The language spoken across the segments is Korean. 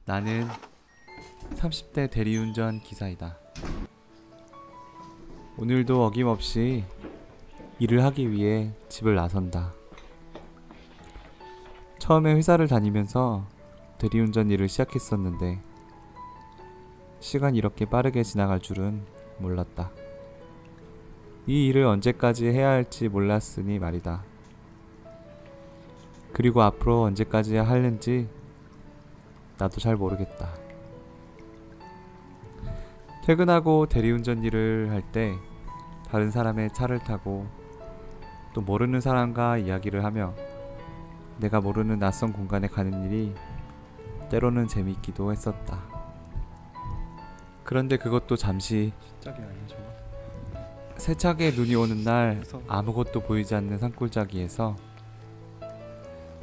나는 30대 대리운전 기사이다. 오늘도 어김없이 일을 하기 위해 집을 나선다. 처음에 회사를 다니면서 대리운전 일을 시작했었는데 시간이 이렇게 빠르게 지나갈 줄은 몰랐다. 이 일을 언제까지 해야 할지 몰랐으니 말이다. 그리고 앞으로 언제까지 하는지 나도 잘 모르겠다. 퇴근하고 대리운전 일을 할 때 다른 사람의 차를 타고 또 모르는 사람과 이야기를 하며 내가 모르는 낯선 공간에 가는 일이 때로는 재미있기도 했었다. 그런데 그것도 잠시. 세차게 눈이 오는 날 아무것도 보이지 않는 산골짜기에서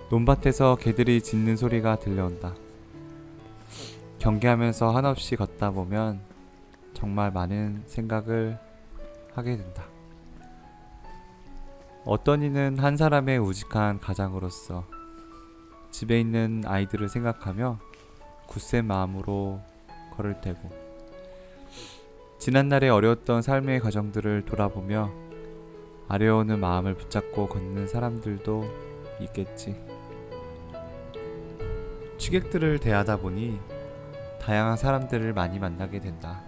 논밭에서 개들이 짖는 소리가 들려온다. 경계하면서 한없이 걷다 보면 정말 많은 생각을 하게 된다. 어떤 이는 한 사람의 우직한 가장으로서 집에 있는 아이들을 생각하며 굳센 마음으로 걸을 테고, 지난날의 어려웠던 삶의 과정들을 돌아보며 아려오는 마음을 붙잡고 걷는 사람들도 있겠지. 취객들을 대하다 보니 다양한 사람들을 많이 만나게 된다.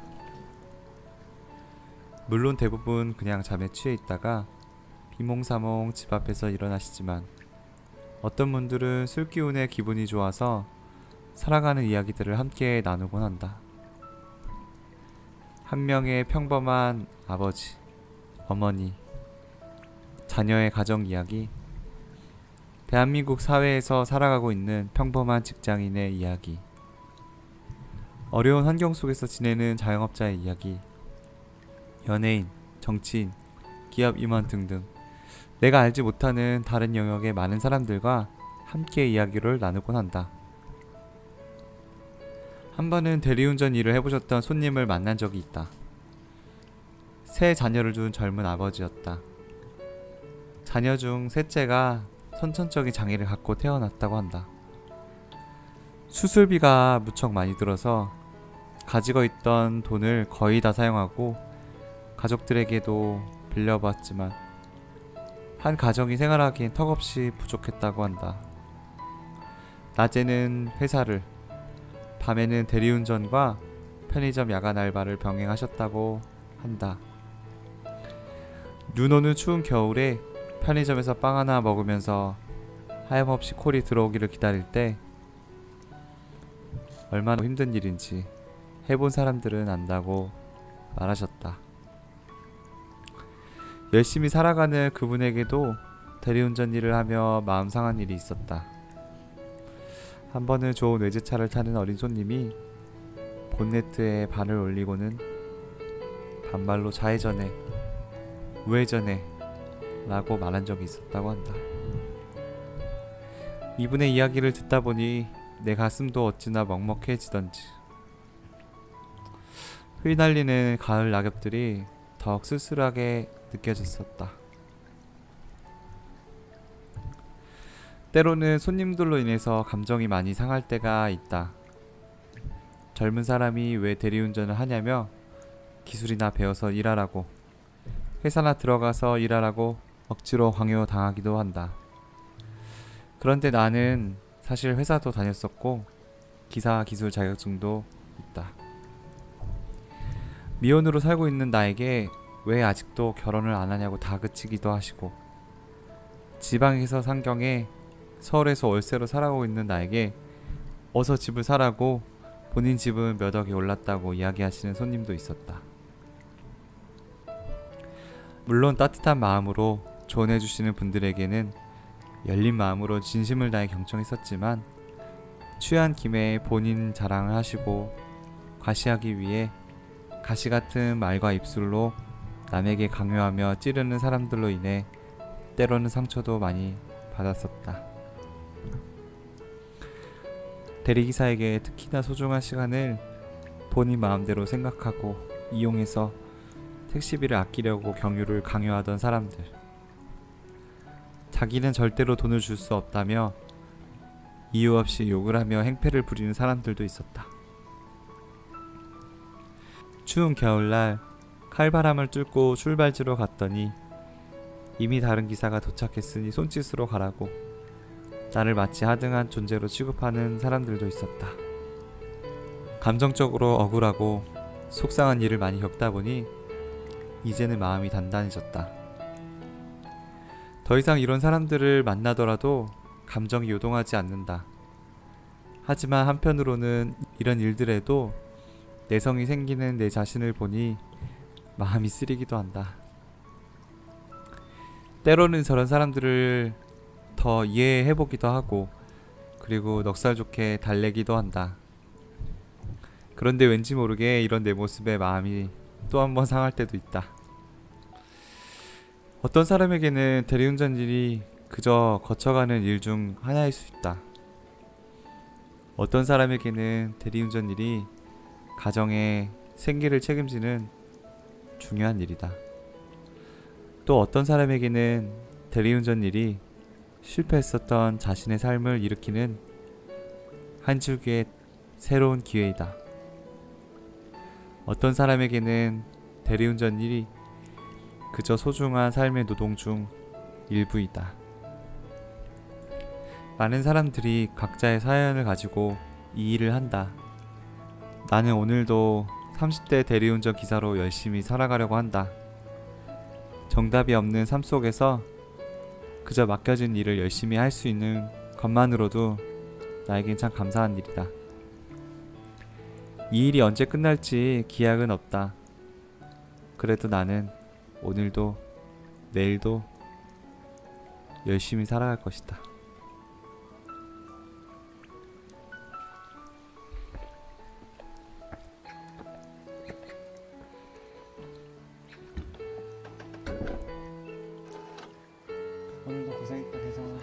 물론 대부분 그냥 잠에 취해 있다가 비몽사몽 집 앞에서 일어나시지만 어떤 분들은 술 기운에 기분이 좋아서 살아가는 이야기들을 함께 나누곤 한다. 한 명의 평범한 아버지, 어머니, 자녀의 가정 이야기, 대한민국 사회에서 살아가고 있는 평범한 직장인의 이야기, 어려운 환경 속에서 지내는 자영업자의 이야기, 연예인, 정치인, 기업 임원 등등 내가 알지 못하는 다른 영역의 많은 사람들과 함께 이야기를 나누곤 한다. 한 번은 대리운전 일을 해보셨던 손님을 만난 적이 있다. 세 자녀를 둔 젊은 아버지였다. 자녀 중 셋째가 선천적인 장애를 갖고 태어났다고 한다. 수술비가 무척 많이 들어서 가지고 있던 돈을 거의 다 사용하고 가족들에게도 빌려봤지만 한 가정이 생활하기엔 턱없이 부족했다고 한다. 낮에는 회사를, 밤에는 대리운전과 편의점 야간 알바를 병행하셨다고 한다. 눈 오는 추운 겨울에 편의점에서 빵 하나 먹으면서 하염없이 콜이 들어오기를 기다릴 때 얼마나 힘든 일인지 해본 사람들은 안다고 말하셨다. 열심히 살아가는 그분에게도 대리운전 일을 하며 마음 상한 일이 있었다. 한 번은 좋은 외제차를 타는 어린 손님이 본네트에 발을 올리고는 반말로 좌회전해, 우회전해 라고 말한 적이 있었다고 한다. 이분의 이야기를 듣다 보니 내 가슴도 어찌나 먹먹해지던지. 휘날리는 가을 낙엽들이 더욱 쓸쓸하게 느껴졌었다. 때로는 손님들로 인해서 감정이 많이 상할 때가 있다. 젊은 사람이 왜 대리운전을 하냐며 기술이나 배워서 일하라고, 회사나 들어가서 일하라고 억지로 강요당하기도 한다. 그런데 나는 사실 회사도 다녔었고 기사 기술 자격증도 있다. 미혼으로 살고 있는 나에게 왜 아직도 결혼을 안 하냐고 다그치기도 하시고, 지방에서 상경해 서울에서 월세로 살아가고 있는 나에게 어서 집을 사라고 본인 집은 몇 억이 올랐다고 이야기하시는 손님도 있었다. 물론 따뜻한 마음으로 조언해주시는 분들에게는 열린 마음으로 진심을 다해 경청했었지만 취한 김에 본인 자랑을 하시고 과시하기 위해 가시 같은 말과 입술로 남에게 강요하며 찌르는 사람들로 인해 때로는 상처도 많이 받았었다. 대리기사에게 특히나 소중한 시간을 본인 마음대로 생각하고 이용해서 택시비를 아끼려고 경유를 강요하던 사람들, 자기는 절대로 돈을 줄 수 없다며 이유 없이 욕을 하며 행패를 부리는 사람들도 있었다. 추운 겨울날 칼바람을 뚫고 출발지로 갔더니 이미 다른 기사가 도착했으니 손짓으로 가라고 나를 마치 하등한 존재로 취급하는 사람들도 있었다. 감정적으로 억울하고 속상한 일을 많이 겪다 보니 이제는 마음이 단단해졌다. 더 이상 이런 사람들을 만나더라도 감정이 요동하지 않는다. 하지만 한편으로는 이런 일들에도 내성이 생기는 내 자신을 보니 마음이 쓰리기도 한다. 때로는 저런 사람들을 더 이해해보기도 하고 그리고 넉살 좋게 달래기도 한다. 그런데 왠지 모르게 이런 내 모습에 마음이 또 한 번 상할 때도 있다. 어떤 사람에게는 대리운전 일이 그저 거쳐가는 일 중 하나일 수 있다. 어떤 사람에게는 대리운전 일이 가정의 생계를 책임지는 중요한 일이다. 또 어떤 사람에게는 대리운전 일이 실패했었던 자신의 삶을 일으키는 한 줄기의 새로운 기회이다. 어떤 사람에게는 대리운전 일이 그저 소중한 삶의 노동 중 일부이다. 많은 사람들이 각자의 사연을 가지고 이 일을 한다. 나는 오늘도 30대 대리운전 기사로 열심히 살아가려고 한다. 정답이 없는 삶 속에서 그저 맡겨진 일을 열심히 할 수 있는 것만으로도 나에겐 참 감사한 일이다. 이 일이 언제 끝날지 기약은 없다. 그래도 나는 오늘도 내일도 열심히 살아갈 것이다. 오늘도 고생했다, 대성아.